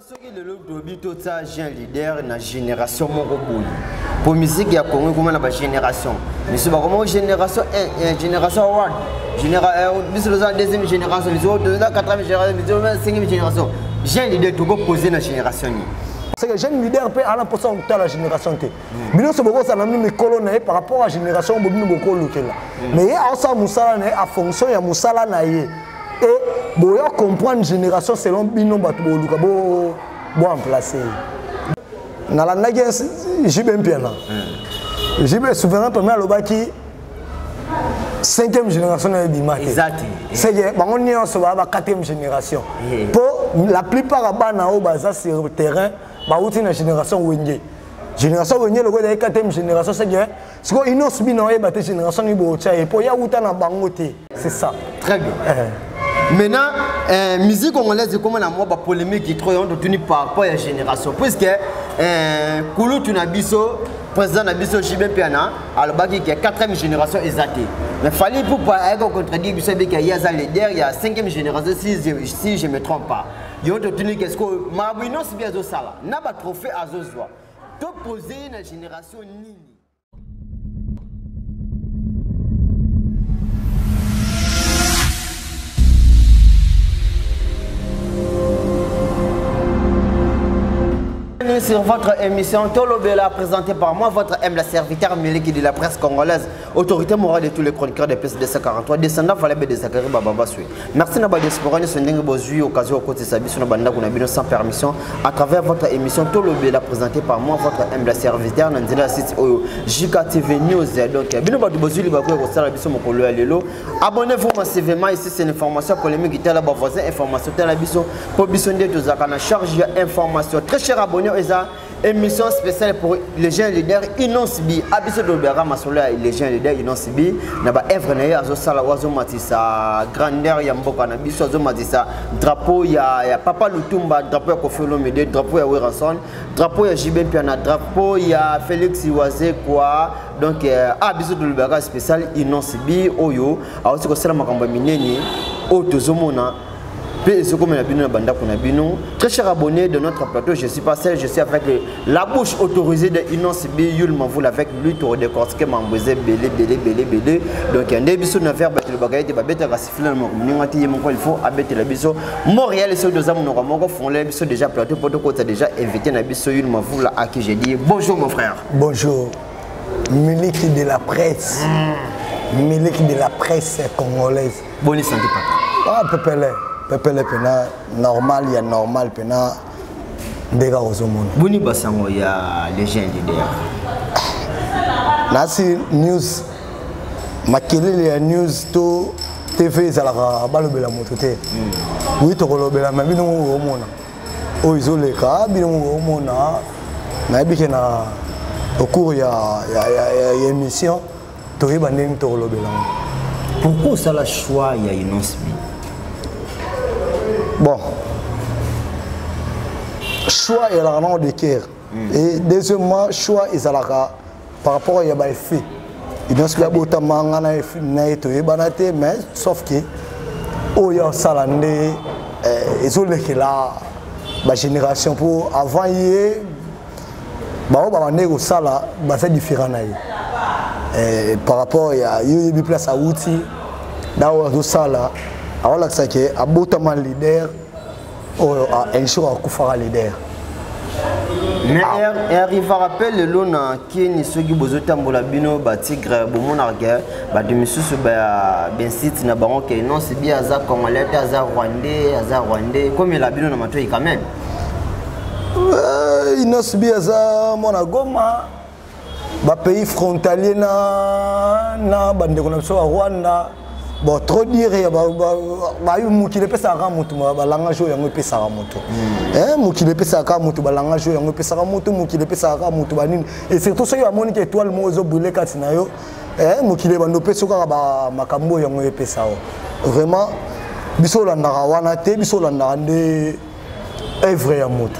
Ce qui est le dobi tout ça, j'ai un leader dans la génération Moroboui. Pour musique, il y a Congo comme la génération. Mais c'est pas comment génération 1, génération 1, deuxième génération, quatrième génération, cinquième génération. J'ai un leader tout posé dans la génération. C'est que j'ai un leader peut aller pour ça dans la génération. Mais c'est beaucoup ça n'a mis mes colonnes par rapport à la génération beaucoup là. Mais il y a ça Moussala à fonction il y a Moussala naïe. Et vous comprendre une génération selon Bino Batboluka, vous en placer. Dans la nage, j'ai bien bien. J'ai bien souverain premier le qui 5e génération de Bimate. Exact. C'est que on est en ce moment 4e génération. Pour la plupart à bas bazar sur le terrain, bah où c'est la génération Wenye. Génération Wenye le gars de 4e génération c'est que ce qu'on innose bien et battre génération ni bocha et pour y a où t'as na bangote. C'est ça. Très bien. Maintenant, musique congolaise, comme on a moi polémique qui trop tenu par rapport à la génération. Puisque Koulou Tunabiso, président Nabiso Jibé Piana, alors qu'il y a 4e génération exacte. Mais il fallait pour pas contredire qu'il y a il y a 5e génération si je ne me trompe pas. Ils ont tenu qu'est-ce que Mabino c'est bien ça là. N'a pas trophée à Zozwa. Tu poser la génération Nini. Sur votre émission Tolobela présentée par moi, votre M, la serviteur Miliki de la presse congolaise, autorité morale de tous les chroniqueurs de PS243, descendant Falebe de Zakari Bababa Soui. Merci d'avoir disponible sur une occasion au côté de Sabi sur Banda sans permission à travers votre émission Tolobela présentée par moi, votre M, la serviteur Nandila site au JKTV News. Donc, abonnez-vous massivement ici, c'est une information polémique qui est là-bas, voisin, information telle abisso, pour bisonder de Zakana charge information. Très cher abonné. Émission spéciale pour les jeunes leaders Inonsibi. Abisso de Bera Masola les jeunes leaders Inonsibi. Naba Evre Naye Azo Sala Wazo Matissa grandeur Yamboka Nabiso Azo Matissa drapeau ya Papa Lutumba, drapeau ya Kofi Olomide, drapeau ya Werason, drapeau ya Jibé Piana, drapeau ya Félix Iwazé quoi. Donc Abisso de Bera spécial Inonsibi Oyo. Alors c'est que c'est la makambo mineni Otozomona. Très cher abonné de notre plateau, je suis pas seul, je suis avec la bouche autorisée de Inonsibi Yul Mavoul avec lui pour décortiquer Mambouze Belé. Donc il y a un début de faire battre le bagage de Babette à finalement il faut abattre la biso. Montréal et ceux de Zamonoramongo font les biso déjà plateau pour tu as déjà invité Nabiso Yul Mavoul à qui j'ai dit bonjour mon frère. Bonjour, Miliki de la presse. Miliki de la presse congolaise. Bonne santé papa. Ah, Pepele. Pepele pena normal, il y a normal pena dega ozomon. Boni basango ya légende leader. Nasi news makeli ya news to TV zalaka balobela moto te. Oui to kolobela ma bino omona. O izoleka bino omona. Na bike na au cours ya émission to yeba ndenge to kolobela. Pourquoi ça la choix ya Inonsibi? Bon, choix est la rame de cœur. Et deuxièmement, choix est la par rapport à Yaba fait. Il y a des choses qui mais sauf que il y a salandé et la génération pour avant hier c'est différent par rapport à une place à outils dans sala. Alors là, c'est que aboutement leader, un jour à Koufara leader. Mais il rappelle le lot qui est ce qui vous a bino batigre bon argue ba de monsieur ben site na baron que non c'est bien za congolais za rwandais comme il a bino na matoi quand même. Il non c'est bien za mona goma ba pays frontalier na bande ko so Rwanda. Bon, trop dire, il y a qui le pèse à Ramoto, la langue joue et pèse à Ramoto. Qui le pèse à Ramoto, la langue joue et pèse à Ramoto, qui le pèse à Ramoto, et surtout, il y a un monique étoile, Mozo Boulé Katinayo, qui le bande pèse à Makambo et pèse à vraiment, Bissolanda Wanate, Bissolanda est vrai à Moto.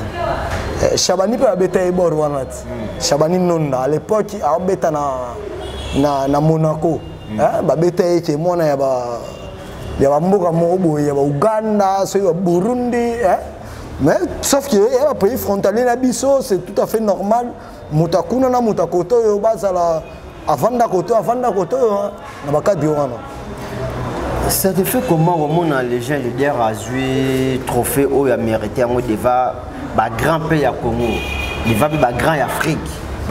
Chabani peut habiter à Borwanat. Chabani non, à l'époque, il habite na Monaco. Babeta yake mona ya ba mboka mobo ya ba Uganda so ya Burundi Mais sauf que le pays frontalier Nabiso, c'est tout à fait normal. Moutakuna na Moutakoto, avant d'akoto, na baka diwana. Ça te fait comment on a les gens leader a joué trophée où il a mérité un débat grand pays à Congo, débat grand Afrique.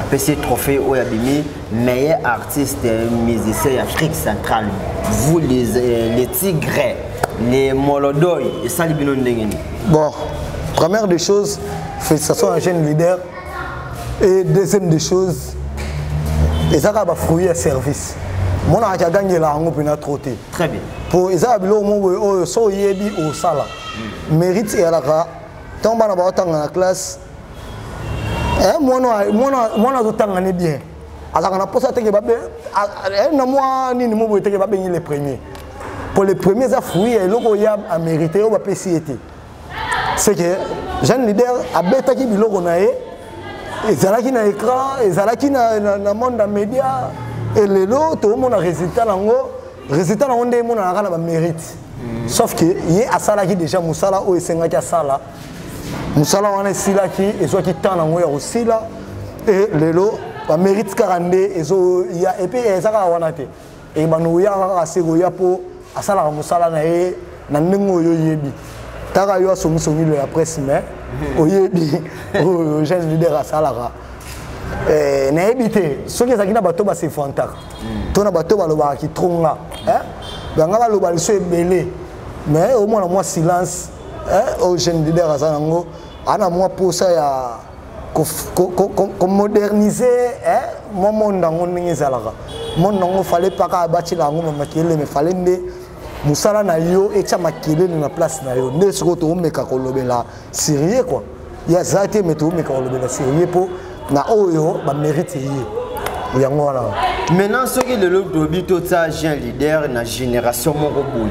PC trophée où il y a des meilleurs artistes musiciens d'Afrique centrale. Vous les Tigres, les Molodoy et ça les binondengeni. Bon, première des choses, félicitations à un jeune leader. Et deuxième des choses, ils ont fruit à service. Moi, je suis gagné là, on peut trotté. Très bien. Pour ils ont so yebi au sala. Mérite et à la tant bana ba dans la classe. Moi na tangane bien. Alors on a posé que babé na moi ni mo boite que babé ni les premiers. Pour les premiers à fruit et loko ya a mérité au babé siété. C'est que jeune leader a bêta qui biloko na e ezalaki na écran, ezalaki na monde des médias et les lots tout le monde a résultat nango ndé mon na ba mérite. Sauf que y a sala qui déjà musala o esengaki sala. Musala wana sila ki ezo ki tana ngo ya osila et les lots ba mérite 42 ezo ya et puis ezaka wana te. Et banu ya ka sego ya po asala musala na e na ndengo yo yebi. Taka yo somusongi le presse mais oyebi o jeune leader asala na ebité soki ezaki na bato ba se fantaka to na bato baloba ki tronga banga baloba liso ebele mais au moins moi silence au jeune leader asala ngo ana moi posa ya ko moderniser mon monde ngo ndenge ezalaka mon ngo fallait pas ka bâti la ngo makele mais fallait nde musala na yo et ça makele na place na yo nde soko to meka ko lobela sérieux quoi ya zate mais to meka ko lobela sérieux po na oyo ba mérite yi yango wana. Maintenant ce qui le lot d'obito ça jeune leader na génération moko boyi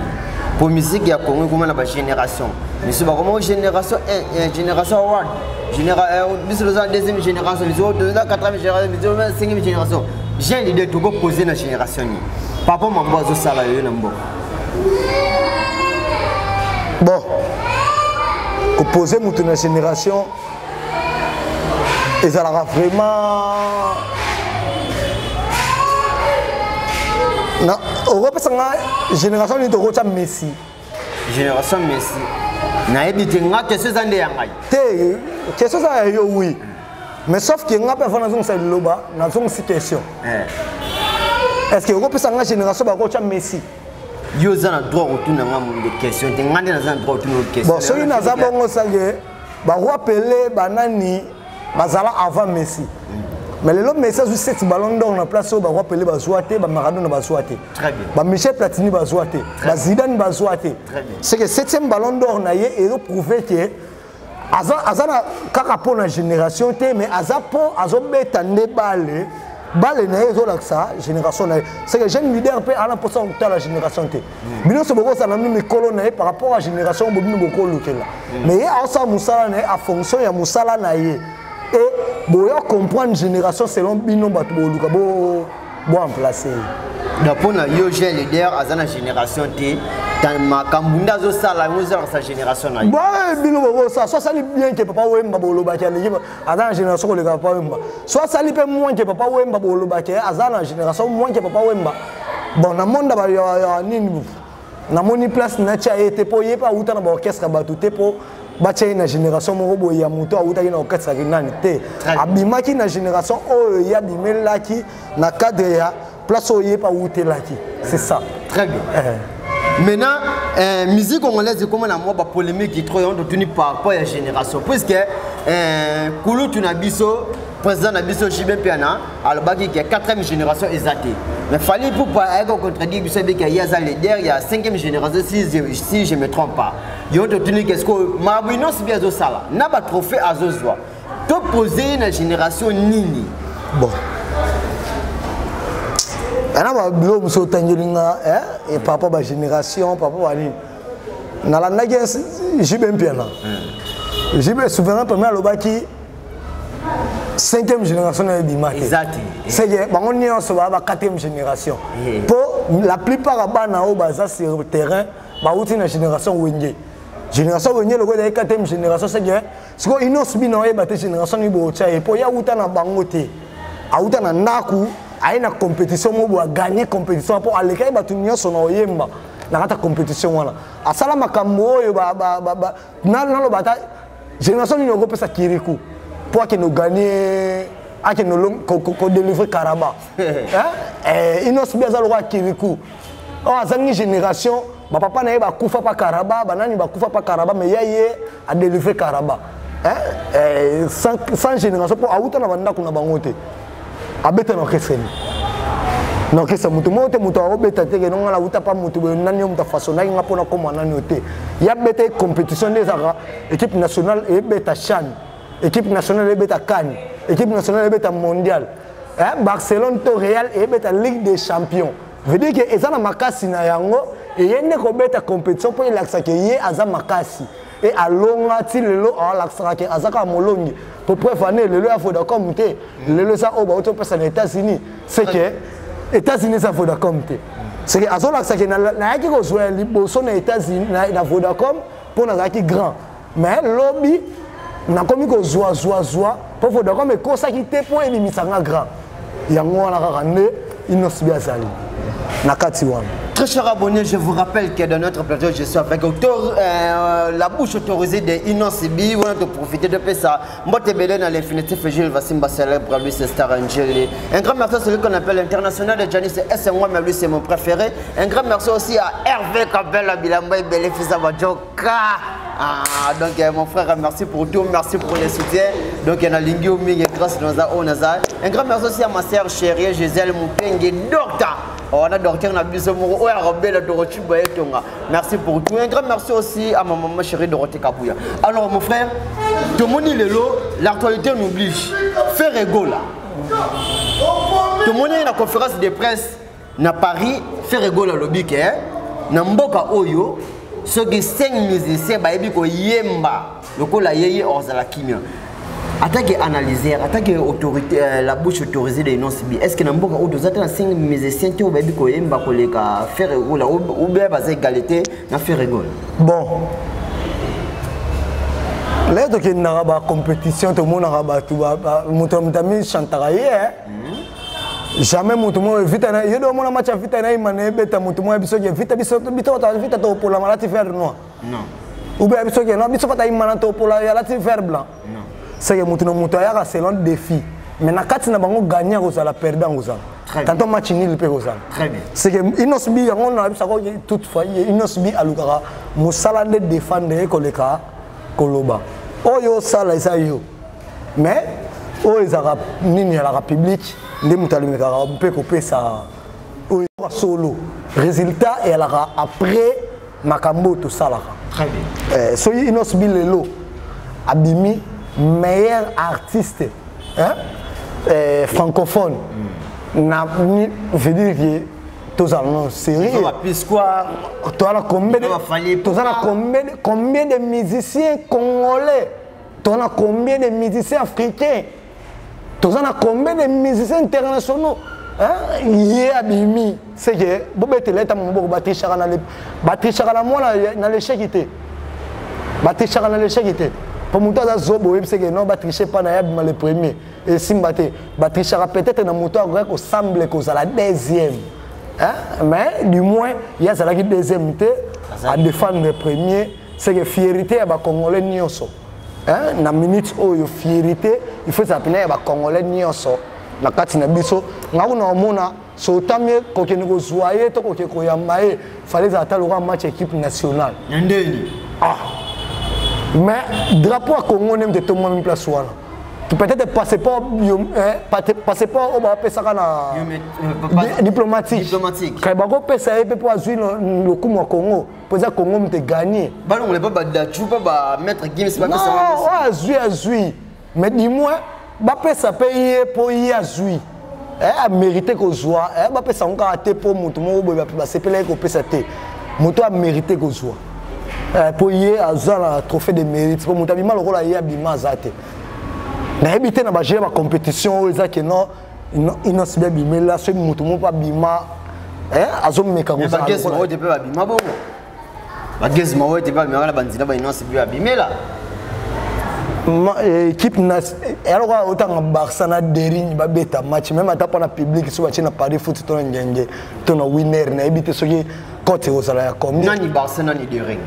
pour musique ya Congo comment na ba génération mais c'est pas comment génération génération award bis la deuxième génération bis la quatrième génération bis la cinquième génération jeune leader to go poser na génération ni papa mambo azo sala yo na mbo bon ko poser mutu na génération et ça la vraiment non Europe ça génération ni to rocha Messi génération Messi na ebité nga question za ndé yangai té question ça yo oui mais sauf que nga pas fana ça loba na zone situation est-ce que Europe ça génération ba rocha Messi yo za na droit retourner nga mon question té nga ndé na za droit retourner question bon celui na za bongo ça que ba rappeler banani bazala avant Messi. Mais le Messi a eu 7 ballons d'or na place où ba rappeler ba Zouate, ba Maradona ba Zouate. Très bien. Ba Michel Platini ba Zouate, ba Zidane ba Zouate. C'est que 7e ballon d'or na yé et prouver que azana kaka po na génération té mais azapo azobeta ne balle na yezo laksa génération na. C'est que jeune leader peut aller pour ça la génération té. Bino se boko ça na mi colonne par rapport à génération bobino boko lukela. Mais ya asa musala na a fonction ya musala na yé. Et boya comprendre génération selon bino bato boluka bo en placer. D'après na yo jeune leader azana génération té dans ma kambunda zo sala mo za sa génération na. Bah bino bo ça soit ça bien que papa Wemba boloba ki l'équipe azana génération ko le papa Wemba. Soit ça li pe moins que papa Wemba boloba ki azana génération moins que papa Wemba. Bon na monde ba ya nini na moni place na tia été po yepa uta na ba orchestre ba tout po batia na génération moko ya moto auta na orchestre ki nani te abimaki na génération oyo ya bimelaki na cadre ya place oyo pa utelaki c'est ça. Très bien. Maintenant musique congolaise comment na moi ba polémique qui trop on tenu par rapport à la génération puisque Kulu Tunabiso président Nabiso Jibé Piana alobaki qui est 4e génération exactée mais fallait pour pas contredire que c'est qu'il y a ça leader il y a 5e génération si je me trompe pas ils ont tenu qu'est-ce que Mabino c'est bien zo sala na ba trophée azozwa to poser na génération nini bon ana ba bilo muso tangelinga et par rapport à génération par rapport à ni na la ndage Jibé Piana Jibé souverain premier alobaki 5e génération de Bimake. Exact. C'est que on est en 4e génération. Pour la plupart des gens sur le terrain, bah outil la génération Wenge. génération venir le gars quatrième génération c'est que ce qu'on innonce bien on est battu génération ni bocha et pour y a outa na bangote a outa na naku a une compétition mo gagner compétition pour aller kai battu nyonso na oyemba na kata compétition wana asala makambo yo na lo bata génération ni ngo pesa kiriku pour que nous gagner à que nous ko délivrer Karaba hein innonce bien ça le roi kiriku oh azangi génération ba papa na ye ba kufa pa Karaba banani ba kufa pa Karaba mais yeye a délivré Karaba hein sans génération pour auta na banda kuna bangote abeta no keseni no kesa mutu mote mutu obeta teke no ngala uta pa mutu nani muta façonna nga pona koma nani ote ya beta compétition des ara équipe nationale et beta CHAN équipe nationale et beta CAN équipe nationale et beta mondial hein Barcelone to Real et beta Ligue des champions veut dire que ezana makasi na yango et yende ko beta compétition pour l'axa que yé aza makasi et alonga ti lelo alaxa que azaka molongi pour préféré lelo a Vodacom té lelo ça au ba auto personne aux États-Unis c'est que États-Unis ça Vodacom té c'est que azo l'axa que na yaki ko jouer liboso na États-Unis na Vodacom pour na zaki grand mais lobby na komi ko zoa pour Vodacom et ko ça qui té pour élimisanga grand yango wana kaka nde innonce bien sali na kati wana. Très chers abonnés, je vous rappelle que dans notre plateau, je suis avec la bouche autorisée de Innonce B. On a profité de ça. Moi, je suis dans l'infinitif et Gilles Vassimba célèbre, lui c'est Star Angeli. Un grand merci à celui qu'on appelle l'international de Giannis, c'est moi, mais lui c'est mon préféré. Un grand merci aussi à Hervé Kabel, à Bilamba et Belé Fizaba Joka. Donc mon frère, merci pour tout, merci pour les soutiens. Donc il y a Lingio Ming et grâce à Onaza. Un grand merci aussi à ma sœur chérie Gisèle Moupeng, docteur. On a docteur Nabiso Moro, merci pour tout. Un grand merci aussi à ma maman chérie Dorothée Kabouya. Alors mon frère, tout le monde est là, l'actualité nous oblige. Faire rigolo. Tout le monde est dans la conférence de presse à Paris, faire rigolo à l'obik. Dans Mboka Oyo, ceux qui 5 musiciens, ils ont yemba. Le coup la yeye orzala kimia. Attaque analyser, attaque autorité, la bouche autorisée de Innonce B. Est-ce que dans beaucoup de autres 5 musiciens qui ont baby ko yemba ko les ka faire rigolo ou bien basé égalité na faire rigolo. Bon. Là donc il y a une compétition tout le monde a battu mutamami chantaraye jamais mutumo vite na yedo mona match vite na imane beta mutumo biso ke vite to pour la maladie vert noir. Non. Ou bien biso ke non biso pas imana to pour la maladie vert blanc. Non. C'est que mutuno mutaya selon défi. Mais na kati na bango gagner ko la perdant ko ça. Tantôt match nul pe ko ça. Très bien. C'est que Innonce B on a biso ko toutefois Innonce B alukara musala de défendre ko leka koloba. Oyo sala isa yo. Mais oyo ezaka nini ya la public les mutalimeka peut couper ça solo résultat et alors après makambo tout ça là très bien soyez Innonce B lelo abimi meilleur artiste hein francophone na veut dire que tous allons sérieux combien de musiciens congolais tu as combien de musiciens africains. Tu as combien de musiciens internationaux? Hier, Abimi, c'est que Bobette l'État mon beau battu Charana moi dans l'échec était. Battu Charana l'échec était. Pour mon temps Zobo, c'est que non battu pas dans le premier. Et si battu Charana peut-être dans mon temps grec semble que ça la deuxième. Mais du moins il y a ça la deuxième à défendre le premier, c'est que fierté à Congolais nyonso. Na minute oyo fierté il faut s'appeler ba congolais nyonso na kati na biso ngauna omona so tamye ko ke ngo zoyer to ko ke ko yamae fallait attendre le match équipe nationale ndeni mais drapeau à Congo nem de tout monde place wana peut-être passeport passeport au ba pesa kana diplomatique kai ba ko pesa epé pour azui le coup mo Congo pour ça Congo me gagner ballon on les pas da chupa ba mettre Gims pas pesa azui mais dis-moi ba pesa payer pour y azui a mérité ko joie ba pesa on ka té pour mutu mo ba sepele ko pesa té mutu a mérité ko joie pour y azala trophée de mérite pour mutu bima lokola y bima zate na habité na ba gérer la compétition aux que non Innonce B bima là ce mutu mo pas bima azo meka ko ça Gez Mawe te ba mera bandina ba inonce bi abimela. Équipe nationale autant Barça na Dering ba beta match même ata pour na public so ba na Paris foot to ngenge to na winner na ebite soki côté au salaire comme nani Barça nani Dering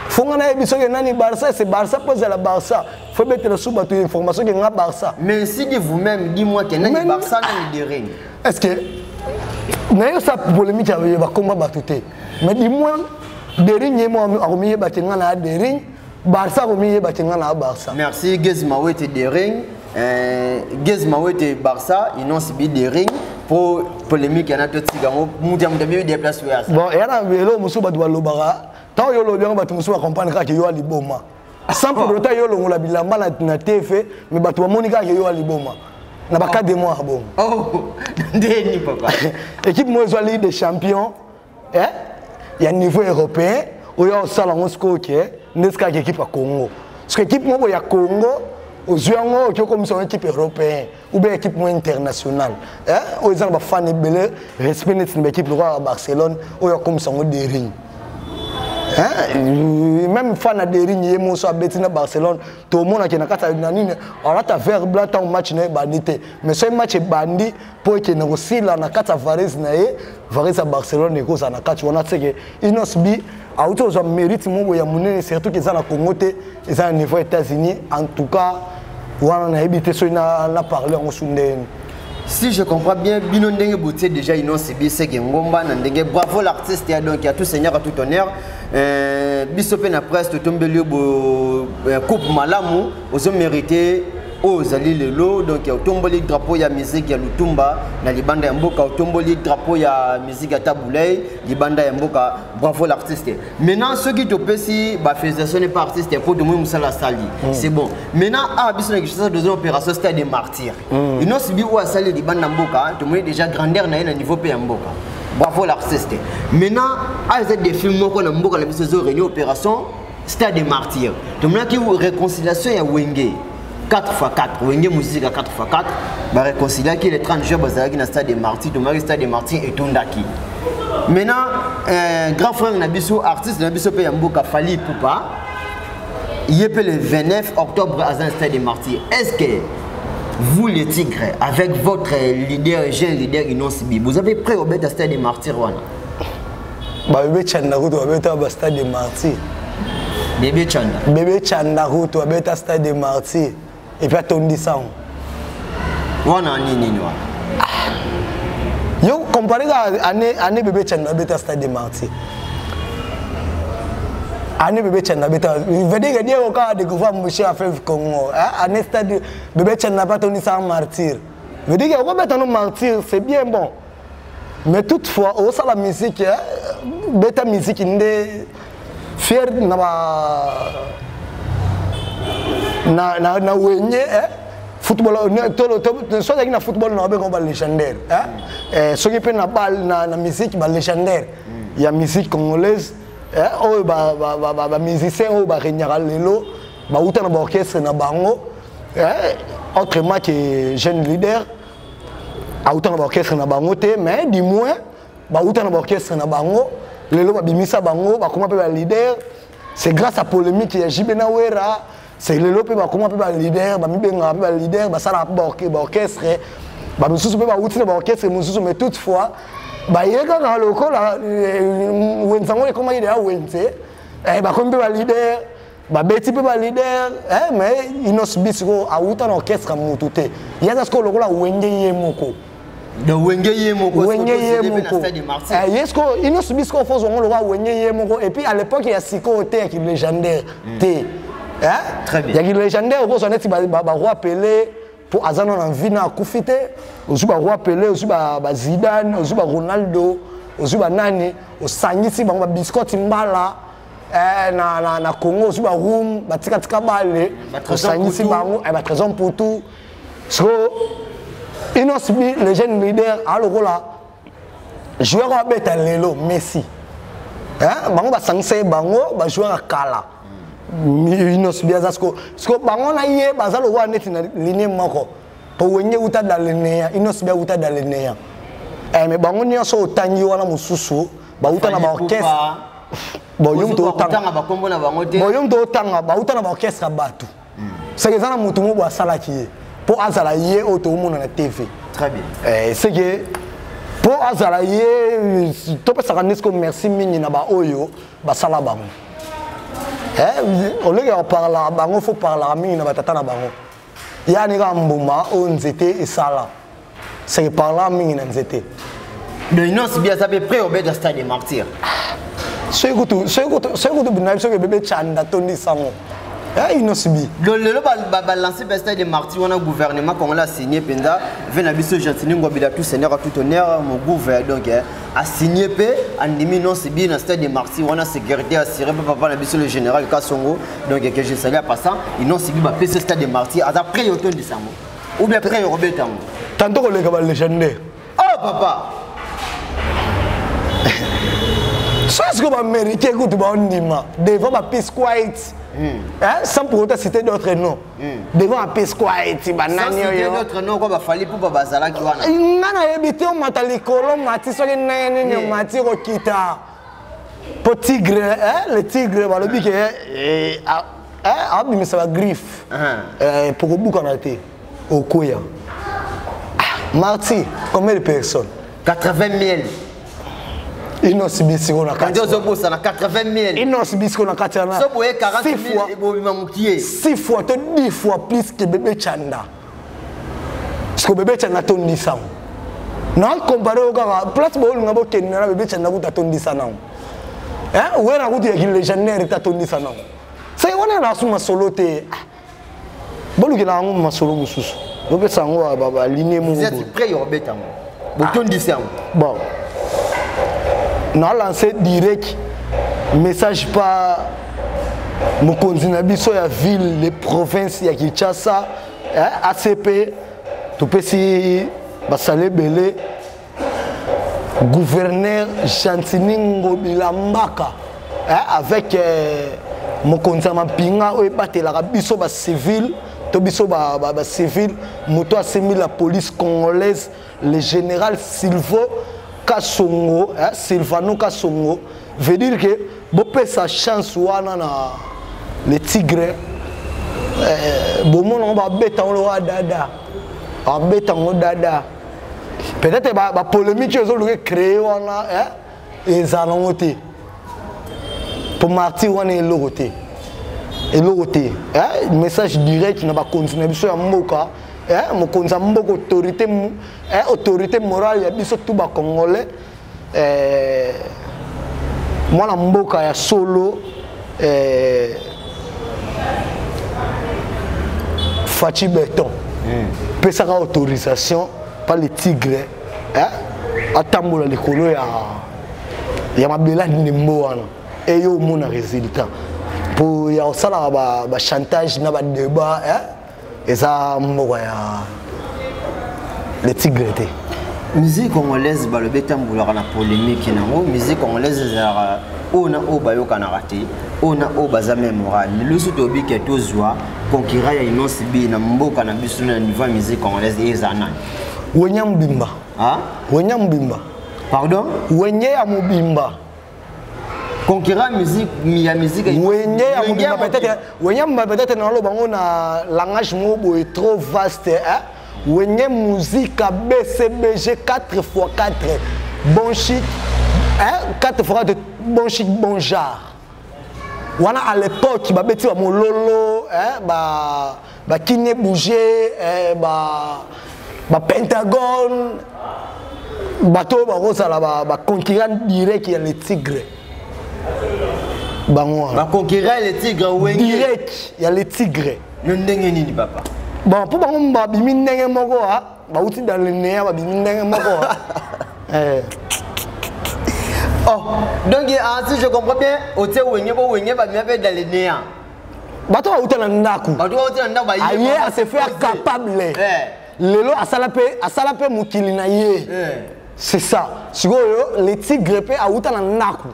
fonga na ebiso ke nani Barça c'est Barça pose la Barça faut mettre le sous-bateau information que nga Barça mais si de vous-même dis-moi que nani Barça nani Dering est-ce que na yo sa polémique avec ba combat batuté mais dis-moi Dering yemo akomiye batenga na Dering Barça akomiye batenga na Barça merci Gez Mawe te Dering Gez Mawe te Barça inonce bi Dering pour polémique yana to tsigango mudia mudia des places bon yana velo musu ba doit lobara tant yo lo bien ba musu ba comprendre ka yo aliboma sans pour autant yo lo ngola bilamba na TV mais ba to monika yo aliboma na ba 4 mois bon oh ndeni papa équipe moi zo Ligue des champions il y a niveau européen ou yo sala ngosko ke neska équipe à Congo parce que équipe moi ya Congo aux Zouango qui comme son équipe européenne ou bien équipe moins internationale aux gens ba fan belé respect net l'équipe roi à Barcelone ou comme son Dering même fan à Dering yemo so betina Barcelone tout le monde qui na kata nani on ta vert blanc tant match ne bandité mais ce match bandi pour que na aussi là na kata Varese na Varese à Barcelone et ko ça na kata on a que inosbi auto zo mérite mo ya munene surtout que ça na Congo te ils ont niveau États-Unis en tout cas on a évité ça na parler en Sundé. Si je comprends bien, Bino Ndenge Boutier déjà inonce bi c'est que ngomba na ndenge bravo l'artiste ya donc il y a tout seigneur à tout honneur bisope na presse to tombeli bo coupe malamu aux mérité aux ali lelo donc il y a tomboli drapeau ya musique ya Lutumba na libanda ya mboka tomboli drapeau ya musique ya Tabulei libanda ya mboka bravo l'artiste. Maintenant ceux qui te pesi ba félicitations n'est pas artiste pour de moi musala sali c'est bon. Maintenant a biso na quelque chose de opération stade des martyrs ils n'ont subi ou sali libanda mboka to moi déjà grandeur na niveau pe ya mboka bravo l'artiste. Maintenant a des films ko na mboka la biso zo réunion opération stade des martyrs to moi qui réconciliation ya Wenge 4x4, Wenge musique à 4x4, bah réconcilier qui les 30 jours bazaki na stade des Martyrs, de Marie stade des Martyrs et Tondaki. Maintenant, grand frère Nabiso, artiste Nabiso Payamboka Fali Poupa, il est le 29 octobre à un stade des Martyrs. Est-ce que vous les Tigres, avec votre leader, jeune leader Inonsibi, vous avez prêt au bête à stade des Martyrs wana? Bah bébé Chandakou au bête à stade des Martyrs. Bébé Chanda. Bébé Chandakou au bête à stade des Martyrs. Et puis à ton disant. Wana nini wana. Yo comparé à année bébé Chanda beta stade de Martyrs. Année bébé Chanda beta. Il veut dire que Dieu au cas de gouvernement monsieur a fait Congo. Année stade bébé Chanda pas ton disant Martyr. Veut dire que on beta non Martyr c'est bien bon. Mais toutefois au ça la musique beta musique ndé fier na wenye football soit na football na ba légendaire ceux qui na balle na musique ba légendaire il y a musique congolaise o ba musicien o ba renyaka lelo ba uta na orchestre na bango autrement que jeune leader a uta na orchestre na bango te mais du moins ba uta na orchestre na bango lelo ba bimisa bango ba comment ba leader c'est grâce à polémique ya Jibena Wera. C'est le lopé bah comment peut ba leader bah mi benga ba leader bah ça la orchestre bah mususu peut ba outil ba orchestre mususu mais toutefois bah yeka na loko la wenzango comment il est à wenze bah comme ba leader bah beti peut ba leader mais inosbisiko a outil orchestre mutute yaza sko loko la wenge yemoko de Wenge yemoko Wenge yemoko yesko inosbisiko faut on le roi Wenge yemoko et puis à l'époque il y a Siko Hotel qui légendaire T. Très bien. Il y a des légendaires au Roi Pelé pour Azano en Vina à Koufite, aussi Roi Pelé, aussi Zidane, aussi Ronaldo, aussi Nani, au Sangisi, Biscotti Mbala, na Congo, aussi Roum, Tika Tika Bale, au Sangisi Bango, et Trésor pour tout. So, Inosbi, le jeune leader, alors là, joueur à Beta Lelo, Messi. Bango va Sangse Bango, joueur à Kala. Inos biazasko sko bango na ye bazalo wa neti na ligne moko to wenye uta dalenea inos bia uta dalenea mais bango ni so tangi wana mususu ba uta na ba orchestre bon yom to tanga ba kombo na bango te bon yom to tanga ba utana ba orchestre batu c'est que ça na mutu mo ba sala ki pour azala yé o to mo na TV très bien c'est que pour azala yé to pe saka nesko merci mingi na ba oyo ba sala bango on les parle bango faut parler mingi na ba tata na bango ya ni ga mbuma o nzete et sala c'est parler mingi na nzete mais non c'est bien ça peut près au bête de stade des martyrs c'est que binabi so que bébé chanda tondi sango innocibi le ba lancer stade des martyrs on a gouvernement qu'on l'a signé penda vena biso gentini ngobila tout seigneur à tout honneur mon gouvernement donc a signé pe andimi non c'est bien stade des martyrs on a sécurité assurée papa na biso le général Kasongo donc que je salue à passant ils non c'est bien ba stade des martyrs après autant de sango ou bien après Robert Tango tantôt que les légendaire oh papa ce que va mériter que tu vas en dire devant ma peace quiet sans pour autant citer d'autres noms devant ma peace quiet sans citer d'autres noms quoi va falloir pour bazala qui wana ngana yebite o matali kolo mati so ke nene mati ko kita po tigre le tigre ba lobi ke abi misa ba griffe pour ko buka na te okoya Marty combien de personnes 80 000 Innocibisi on a 80 000. Innocibisi on a 40 000. So boye 40 000 et boye mamukié. 6 fois, 10 fois plus que bébé Chanda. Parce que bébé Chanda ton 10 ans. Non comparé au gars, place bol ngabo kenna bébé Chanda ko ton 10 ans. Où est la route qui légendaire ta ton 10 ans. C'est on est là sous ma solo té. Bolu ke na ngo ma solo mususu. Bébé sango ba aligner mon. Vous êtes prêt au bébé tango. Bon 10 ans. Bon. Non, lancé direct message par mon continent biso ya ville les provinces ya Kinshasa ACP tout petit basale belé gouverneur Chantiningo Bilambaka avec mon continent pinga o batela biso ba civil to biso ba civil moto a semi la police congolaise le général Silvo Kasongo, Silvano Kasongo, veut dire que bopé sa chance wana na les tigres bon on va bêta on le dada on bêta on dada peut-être ba polémique ils ont créé wana et ça non côté pour Marty wana et l'autre côté message direct na ba continuer biso ya mboka mon konza mboko autorité morale ya biso tout ba congolais moi na mboka ya solo Fachi Beton pesaka autorisation par les tigres atambola likolo ya mabela ndembo wana et yo mona résultat pour ya osala ba chantage na ba débat et ça les tigres. Musique congolaise ba le betamboula na polémique nango musique congolaise za ona o bayoka na raté ona o baza mémoral le soto bi ke tozwa concurrent ya inonsi bi na mboka na biso na niveau musique congolaise ezana Wenya Mbimba Wenya Mbimba pardon Wenya ya Mbimba concurrent musique ya musique Wenya peut-être na lo bango na langage mobo est trop vaste Wenya musique BCBG 4x4 bon chic 4x4 bon chic bon genre wana à l'époque ba beti ba mololo ba kiné bouger ba Pentagone bateau ba rosala ba concurrent direct ya les tigres bango ba concurrent les tigres Wenge direct ya les tigres ndenge nini papa bon pour bango ba bimi ndenge moko ba uti dans le nez ba bimi ndenge moko oh donc si je comprends bien ote Wenge ba bimi dans le nez bato ba uti na ndaku aye a se faire capable lelo asala pe mukili na ye c'est ça sikoyo les tigres pe a uta na ndaku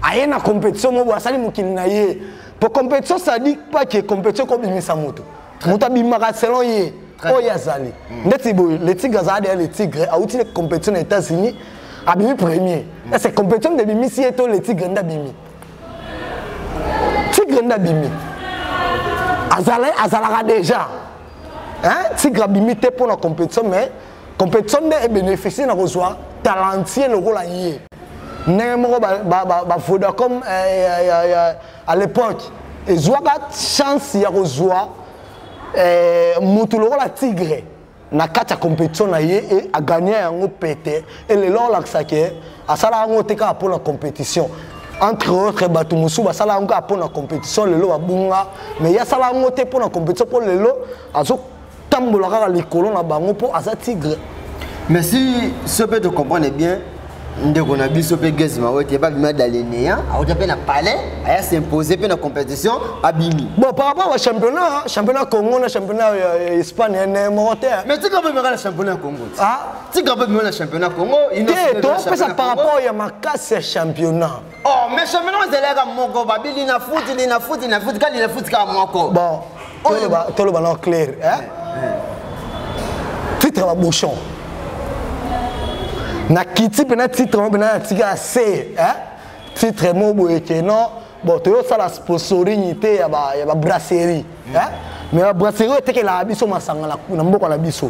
aye na compétition mo asali mukili na ye pour compétition ça dit pas que compétition ko bimisa moto moto bimaka selon ye o yazali ndeti boy les tigres za derrière les tigres a uti compétition aux États-Unis a bimi premier c'est compétition de bimisi et les tigres nda bimi tigre ndabimi azalaka déjà hein tigre abimi te pour la compétition mais compétition ne bénéficie na kozwa talentier lokola yé ndenge moko ba Vodacom à l'époque ezwaka chance ya kozwa mutu lokola tigre na kati ya compétition na ye et a gagné yango pété et le lors laksa ke asala yango te ka pour la compétition entre autres bato musu basala yango pour la compétition le lo babunga mais ya sala yango te pour la compétition pour le lo azo tambola kaka likolo na bango pour asa tigre. Mais si ce peut te comprendre bien ndeko na biso pe gezma wote pas bima d'alénéa a otape na palais aya s'imposer pe na compétition abimi. Bon par rapport au championnat Congo na championnat Espagne ne moté. Mais tu quand même le championnat Congo. Ah, tu quand même le championnat Congo, il ne peut ça par rapport à Makase championnat. Oh, mais championnat c'est là comme Moko babili na foot quand il na foot comme Moko. Bon, tout le ballon clair, hein? Titre à bouchon. Na kiti pena titre mo pena tika C hein titre mo boye ke non bon to yo sala sponsoring te ya ba brasserie hein mais la brasserie te ke la biso masanga na mboko la biso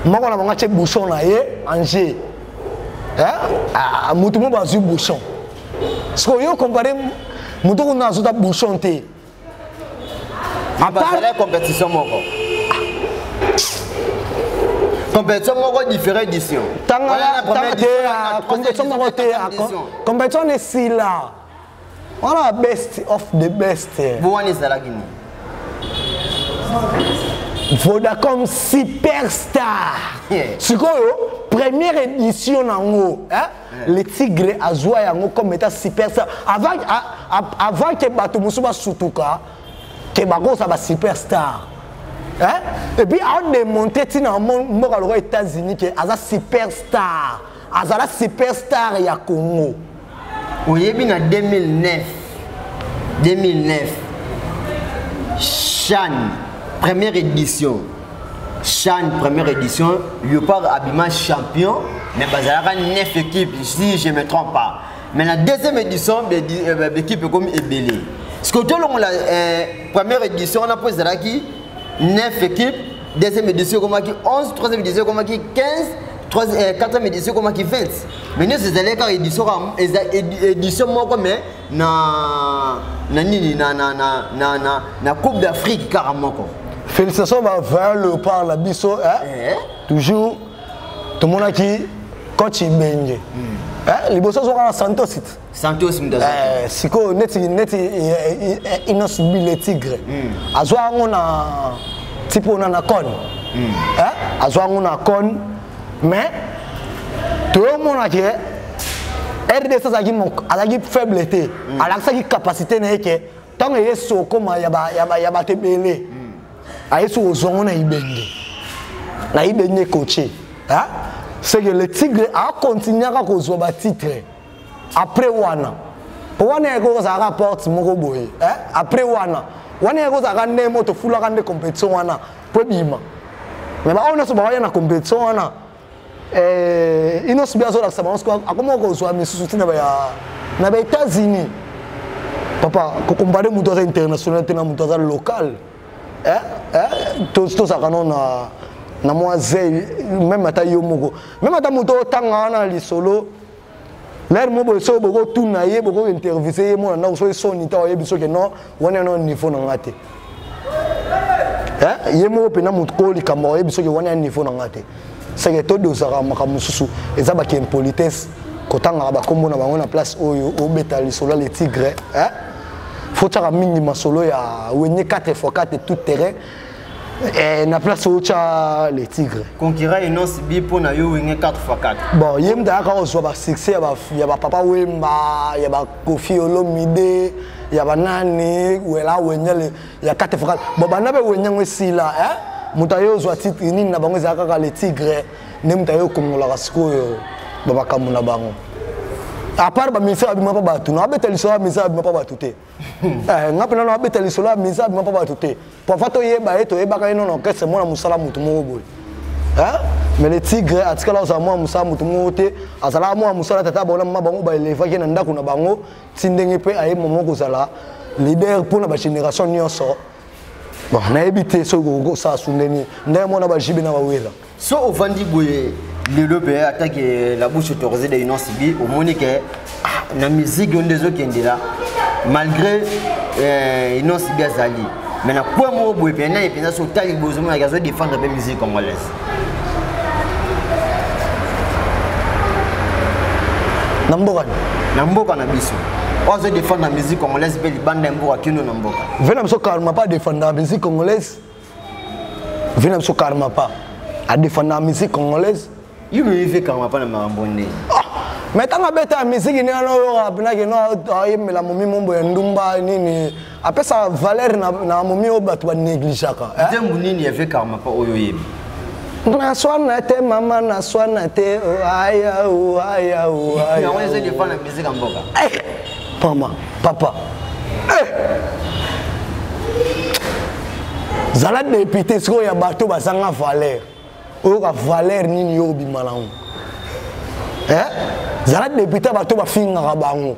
moko na banga che bouchon na ye Angers hein mutu mo bazu bouchon so yo comparer mutu ko na azuta bouchon te à part la compétition moko compétition différentes éditions. Compétition est si là. Voilà best of the best. Vous voyez ça là Guinée. Vodacom Superstar. C'est quoi première édition en haut, hein? Les Tigres Azoua yango comme état Superstar. Avant que bato musuba sutuka, que bako ça va Superstar. Hein? Et puis, on a démontré dans le monde aux États-Unis que c'est superstar. C'est superstar il y a Congo. Oui, bien en 2009. Chan, première édition. Chan, première édition. Léopard Abima champion. Mais il y a 9 équipes, si je ne me trompe pas. Mais la deuxième édition, l'équipe est comme Ebélé. Parce que tout le monde, la première édition, on a posé là qui 9 équipes, deuxième édition comme qui 11, troisième édition comme qui 15, quatrième édition comme qui 20. Mais nous c'est allé car édition moi comme na Coupe d'Afrique carrément quoi. Félicitations vers le par la biso hein. Toujours tout le monde qui quand il baigne. Hein, les bossos sont à Santos. Santos m'dasa. Siko net inos les tigres. Azwa on a tipo on a con. Hein, azwa on a con mais tout le monde a qui RDC ça qui manque, à la faiblesse, à la ça qui capacité n'est que tant que yeso comme yaba te belé. A yeso ozongo na ibenge. Na ibenge coaché. Hein? C'est que le tigre a continué à causer le titre après Wana. Wana est comme ça rapporte mon boy. Après Wana est comme ça gagner moto full gagner compétition Wana. Pour bima. Mais on a ce bail na compétition Wana. Il nous bien sur la semence quoi. Comment on soit mais sous na ba États-Unis. Papa, ko comparer moto international tena moto local. Tout ça canon na moi même ata yo moko même ata moto tanga na li solo l'air mo boso boko tuna ye boko interviewer mo na so soni ta ye biso ke non wana no niveau na ngate ye mo pe na moto ko li kamo ye biso ke wana niveau na ngate c'est que todo zara makamususu eza ba ke impolitesse ko tanga ba kombo na bango na place oyo obeta li solo les tigres faut tara minimum solo ya wenye 4x4 tout terrain. Et na place où tu as les tigres. Concurrent et non si bien pour na yo wingé 4x4. Bon, yem da ka ozo ba succès ya ba papa Wemba, ya ba Kofi Olomide, ya ba nani, wela wenyele ya 4x4. Bon ba na be wenyango sila mutayo zo titre ni na bango za ka les tigres, ne mutayo komola kasiko yo ba kamuna bango. À part ba misa abima pa batu, na beteli so misa abima pa batu te. Ngapena na beteli so la misa abima pa batu te. Pour fato yeba eto yeba ka ino no ke se mona musala mutu mo boy. Mais les tigres atikala za mo musala mutu mo te, azala mo musala tata bona ma bango ba eleva ke na ndako na bango, tindenge pe aye momo ko zala leader pour la génération nyonso. Bon, na évité ce go ça soundeni. Ndé mona ba jibi na ba wela. So au vandi boye le lobe attaque la bouche autorisée de Inon Sibi au monique na musique on des autres là malgré Inon Sibi azali. Mais na quoi mo boye pena et pena so tali bozo na gazo défendre la musique congolaise. Namboka na biso. On se défendre la musique congolaise pe libanda mboka kino namboka. Venam so karma pas défendre la musique congolaise. Venam so karma pas à défendre la musique congolaise. Il me fait karma pas na mambonde. Mais tant que bête la musique ni ano abina ke no ayeme la momi mombo ya ndumba nini apesa valeur na momi obatu ba négligeaka. Dembu nini ya fait karma pas oyo yebi. Na swana te mama na swana te aya aya aya. On essaie de faire la musique en boka. Maman, papa. Zala député ce ya bateau bazanga valeur. Oka valeur nini yo bimalango. Zala député bateau ba finga bango.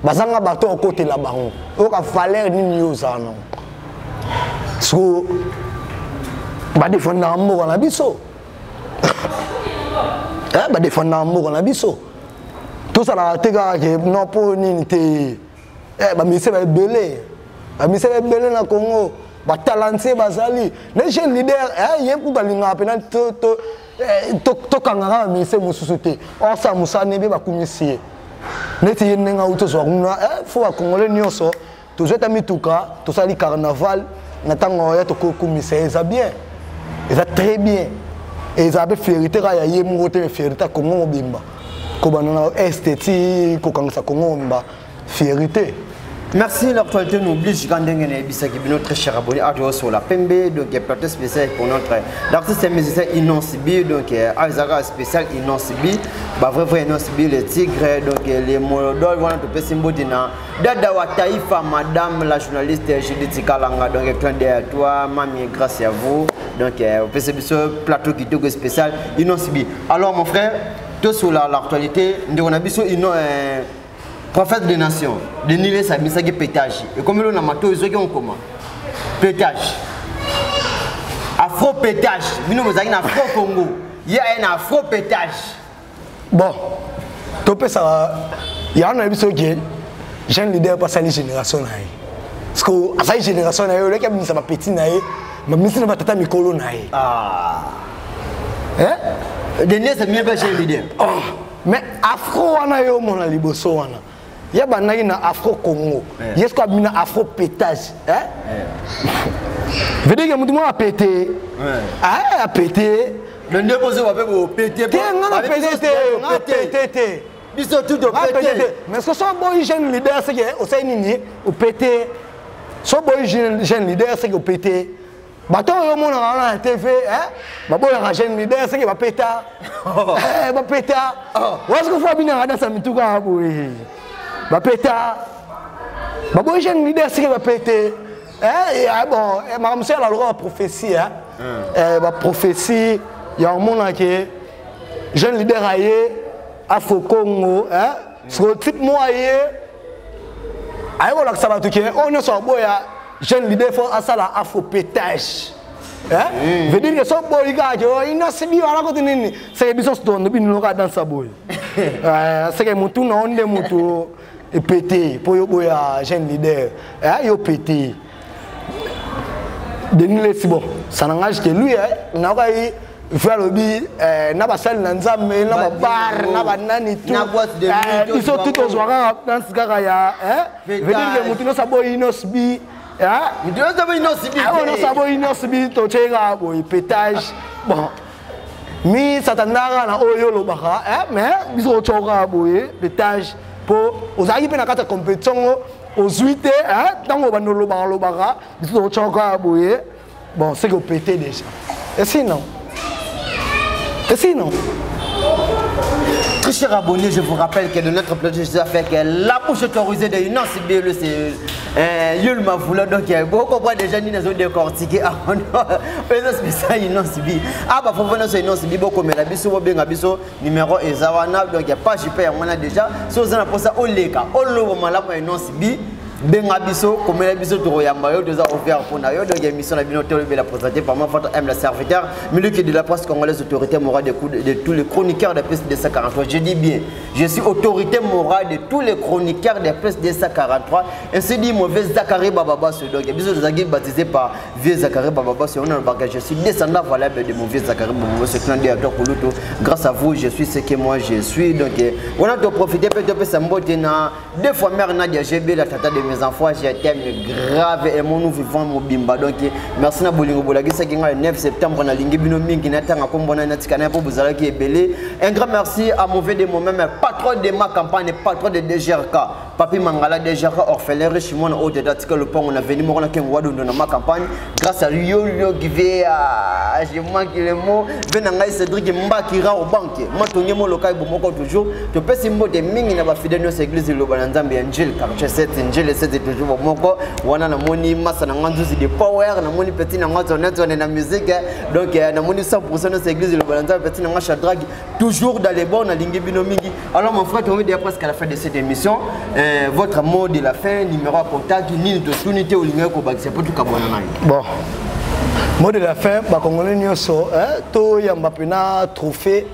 Bazanga bateau côté la bango. Oka valeur nini yo zana. So ba défendre mboka na biso. Ba défendre mboka na biso. Tout ça la tega que non pour nini te ba mise ba belé. Ba mise ba belé na Congo. Ba talenté bazali. Les jeunes leaders yé ku balinga pena to kangara mise mususu te. Or ça musa nebe ba kumisie. Neti yenga uto so kuna faut ba congolais nyonso. To zeta mituka, to sali carnaval. Natango ya to kumise ça bien. Ça très bien. Et ça a fierté ka ya yé moté fierté Congo bimba. Kobanana esthétique kokangsa Congo mba fierté. Merci, l'actualité nous oblige quand notre cher abonné à sur la PMB, donc plateau spécial pour notre l'artiste et musicien Inon Sibi, donc Aizara spécial Inon Sibi, vrai Inon Sibi, les tigres, donc les molodol, voilà tout petit symbole dina. Dada wa Taïfa, madame la journaliste Judith Kalanga, donc plein de toi, mamie, grâce à vous, donc au plateau qui est spécial Inon Sibi. Alors mon frère, tout sur l'actualité, nous avons besoin prophète des nations, de Nile Sabisa qui pétage. Et comme on a maté, ils ont comment pétage. Afro-pétage. Nous avons un Afro-Congo. Il y a un Afro-pétage. Bon, topé ça. Il y a un épisode qui est jeune leader pas sa génération. Parce que à sa génération, il y a un qui a petit naï, mais il y a tata mikolo naï. Ah. De Nile c'est mieux pas jeune leader. Mais Afro wana yo mona liboso wana. Ya banaki na Afro Congo. Yes ko abina Afro pétage, Veut dire que mutu mo a pété. A pété. Le ne pose pas pour péter. Pété. Biso tout au pété. Mais ce sont boy jeune leader c'est que au sai nini au pété. So boy jeune leader c'est que au pété. Bato yo mona na TV babo ya jeune leader c'est que ba péta. Ba péta. Est-ce que faut bina dans sa mituka hapo ba péta. Babo jeune leader c'est que ba pété. Bon, ma monsieur la loi prophétie ba prophétie ya mona que jeune leader aye Afro Congo sur type moyen ayo la sabatu que on ne so boya jeune leader faut à ça la Afro pétage. Veut dire que son boy gars il n'a si bien à côté nini c'est biso stone bi nous ka dans sa boy. C'est que mutu na onde mutu et pété pour yo boya jeune leader yo pété. Denis c'est bon ça n'engage que lui na ka yi faire le bi na ba sel na nzambe na ba bar na ba nani tout na boîte de nuit ils sont tout aux soirs dans ce gars ya veut dire que mutu no sa boy inosbi il doit savoir Inon Sibi. On savoir Inon Sibi to chenga boy pétage. Bon. Mi satandara na oyo lo baka mais biso choka boy pétage pour ozaki pe na kata compétition ozuite tango bando lo baka biso choka boy. Bon, c'est que pété déjà. Et sinon Très chers abonnés, je vous rappelle que de notre plateau, je fait que la bouche autorisée de Inon Sibi, c'est Yul Mavoula, donc il y a beaucoup de gens qui ont décortiqué avant de spécial Inon Sibi. Ah, bah, faut venir sur Inon Sibi, beaucoup, mais la biso, bien, biso, numéro Ezawana, donc il n'y a pas, je paye, on a déjà, si vous avez pour ça, au Leka, au Lobo, Malama, Inon Sibi, benga biso comme la biso to yamba yo déjà offert pour na yo donc émission la bino télé la présentée par moi votre M le serviteur milieu qui de la presse congolaise autorité morale de tous les chroniqueurs de plus de 243 je dis bien je suis autorité morale de tous les chroniqueurs de plus de 243 ainsi dit mauvais Zachary Bababa donc biso de Zagui baptisé par vieux Zachary Bababa on a le bagage je suis descendant valable de mauvais Zachary Bababa c'est plein d'acteurs pour l'auto grâce à vous je suis ce que moi je suis donc on a de profiter peut-être ça mbote na deux fois mère Nadia GB la tata de mes enfants, je t'aime grave et mon nous vivons mon bimba. Donc, merci na bolingo bolagi ça qui le 9 septembre na lingi bino mingi na tanga kombona na tikana pour vous qui est belé. Un grand merci à mauvais de moi-même, patron de ma campagne, patron de DGRK. Papi Mangala DGRK orphelin riche mon haut de datika le pont on a venu moi na wadu dans ma campagne grâce à Yo qui veut je manque le mot venanga Cédric Mbakira au banque. Moi tonye mo local bomoko toujours. Tu peux simbo de mingi na ba fidèle nos églises le Banzambe Angel quartier 7 Angel c'est toujours moko wana na moni massa na nganzuzi de power na moni petit na ngazo neto na musique donc na moni 100% de cette église le Balanza petit na ngacha drag toujours dans les bons na lingi bino mingi. Alors mon frère on est presque à la fin de cette émission votre mot de la fin numéro à contact ni de unité au lingi ko bakisa pour tout kabona nai bon mot de la fin ba congolais nyonso to yamba pena trophée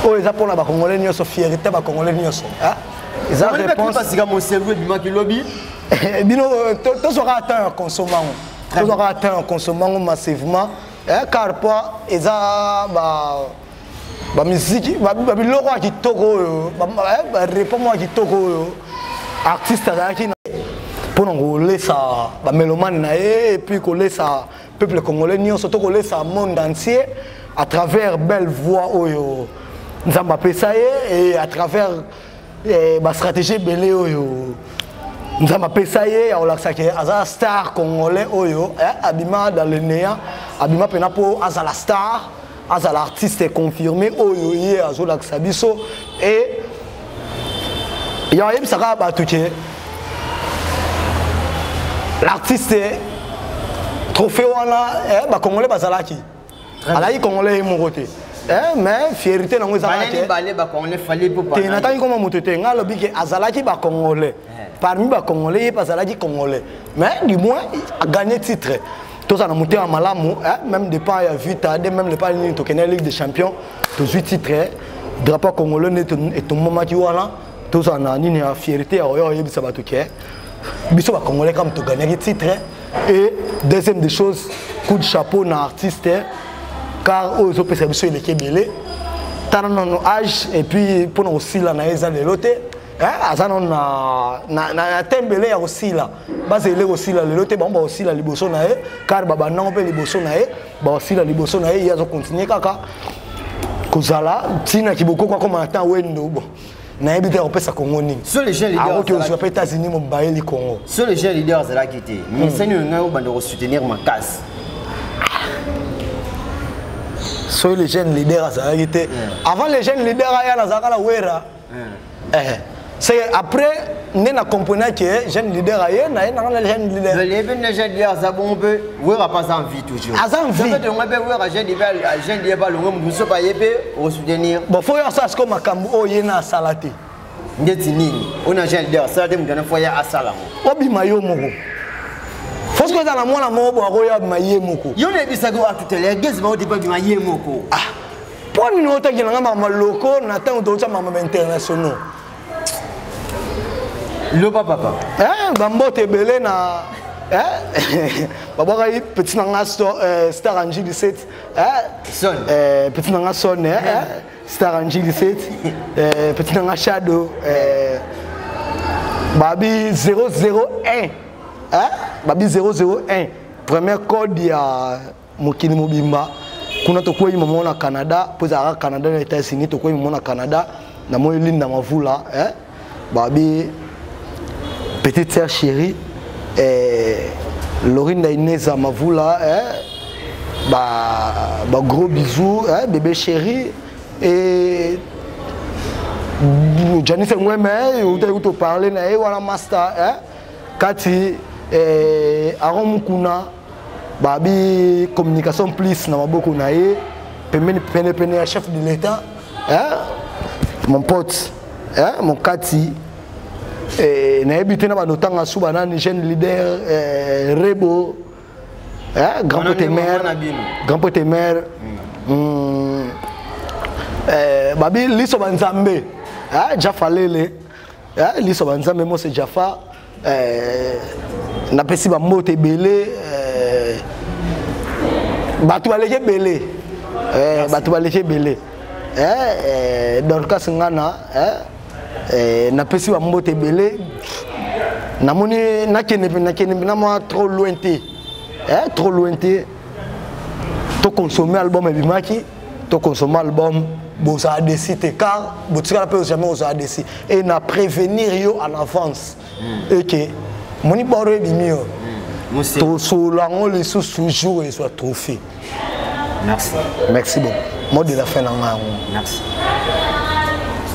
o eza pona ba congolais nyonso fierté ba congolais nyonso ils ont réponse parce que mon cerveau bima ki lobby bino tous aura atteint un consommant tous aura atteint un consommant massivement car pas ils a ba musique ba biloko ki toko ba répond moi ki toko artiste qui pour nous laisser ba mélomane na et puis qu'on laisse peuple congolais ni surtout qu'on laisse monde entier à travers belle voix oyo nzamba pesa et à travers ma stratégie belé oyo nzamba pesa ye ya olakisaki aza star congolais oyo abima dans le néant abima pena po aza la star aza l'artiste confirmé oyo ye azolakisa biso et ya yebisaka bato ke l'artiste trophée wana ba congolais bazalaki alaki congolais moko te mais fierté nango ezalaki ba congolais fallait pour pas nataki koma moto te nga lobi ke azalaki ba congolais parmi ba congolais ye bazalaki congolais mais du moins a gagné titre tous en monté en malamu même depuis ya vita même depuis ni tokene Ligue des Champions tous 8 titres drapeau congolais et tout moment qui wana tous en nini ya fierté oyo yebisa bato ke biso ba congolais comme to gagner titre et deuxième des choses coup de chapeau na artiste car aux autres personnes il est kébélé tant non âge et puis pour nous aussi là na eza lelote azana na tembele ya aussi là base ele aussi là lelote ba aussi là liboso na e car baba non pe liboso na e ba aussi là liboso na e ya zo continuer kaka kozala tina kiboko kwa comme attend wendo bon na ebité on peut ça Congo ni sur les jeunes leaders qui aux États-Unis mon baeli Congo sur les jeunes leaders za la quitté mais c'est nous nga bando soutenir ma casse sur les jeunes leaders ça été avant les jeunes leaders ya na zakala wera c'est après nous na comprenait que jeunes leaders ya na les jeunes leaders les jeunes leaders ça bon peu wera pas en vie toujours en vie ça fait on va wera jeune leader ba longo muso pa yebe au soutenir bon faut ya ça comme makambu o yena salati ngeti nini on a jeune leader ça te mutana faut ya asala obi mayo moko faut que dans la mona mobo akoya maye moko yo ne bisago atutele gezi ba odipa bi maye moko pour nous autant que na mama loko na tant d'autres mama internationaux le papa bambote belé na babaka petit nanga star Angie 17 son petit nanga son star Angie 17 petit nanga shadow babi 001 babi 001 premier code ya mokili mobimba kuna tokoyi mama na Canada poza Canada na États-Unis tokoyi mama na Canada na moyo linda mavula babi petite sœur chérie Lorinda Inès Mavula gros bisous bébé chéri et Janice Mweme ou te parler na wala master kati Aaron Mukuna babi communication plus na maboko na ye pene chef de l'état mon pote mon kati habité dans le Soubana, jeune leader, Rebo, grand pote mère, Babi, Liso Banzambe, Jaffa Lele, Liso Banzambe, moi c'est Jaffa, n'a pas si Bamote Belé, Batou Aleke Belé, Batou Aleke Belé, dans le cas Singana, n'a pas si Bamote Belé, n'a trop lointé, trop lointé, to consommer album Ebimaki, to consommer album Bosa Adesi car Botsika peut jamais Bosa Adesi et na prévenir yo en avance et que moni boré bimio to solango les sous toujours et soit trophée. Merci beaucoup. Mot de la fin na merci.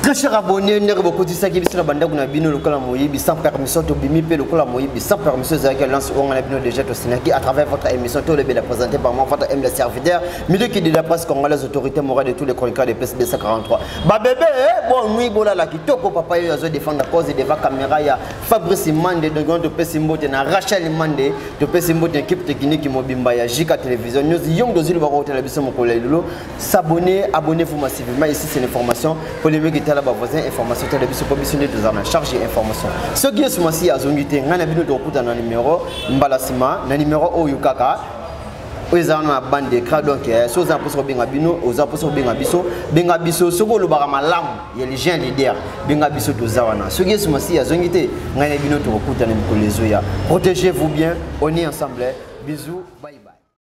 Très cher abonné, nous avons beaucoup de ça qui est sur bande kuna bino lokola moyibi sans permission to bimi pe lokola moyibi sans permission zaki lance on a bino déjà to Sénégal à travers votre émission to le bien présenté par moi votre M le serviteur milieu qui de la presse congolaise autorité morale de tous les chroniqueurs de PSB 243 ba bébé bon nuit bola la kitoko papa yo zo défendre la cause devant caméra ya Fabrice Mande de grand de Pesimbo na Rachel Mande de Pesimbo équipe technique mobimba ya Jika télévision news yong dozili ba ko télévision mon collègue lolo s'abonner abonnez-vous massivement ici c'est l'information polémique la voisin information télévision commissionné de la charge information ce qui est ce mois-ci à Zongité ngana bino de kuta na numéro mbalasima na numéro oyukaka ezana bande kra donc so za poso benga bino oza poso benga biso soko lo bara malamu ya les gens leaders benga biso to zawana ce qui est ce mois-ci à Zongité ngana bino de kuta na mikolezo ya protégez-vous bien on est ensemble bisous bye.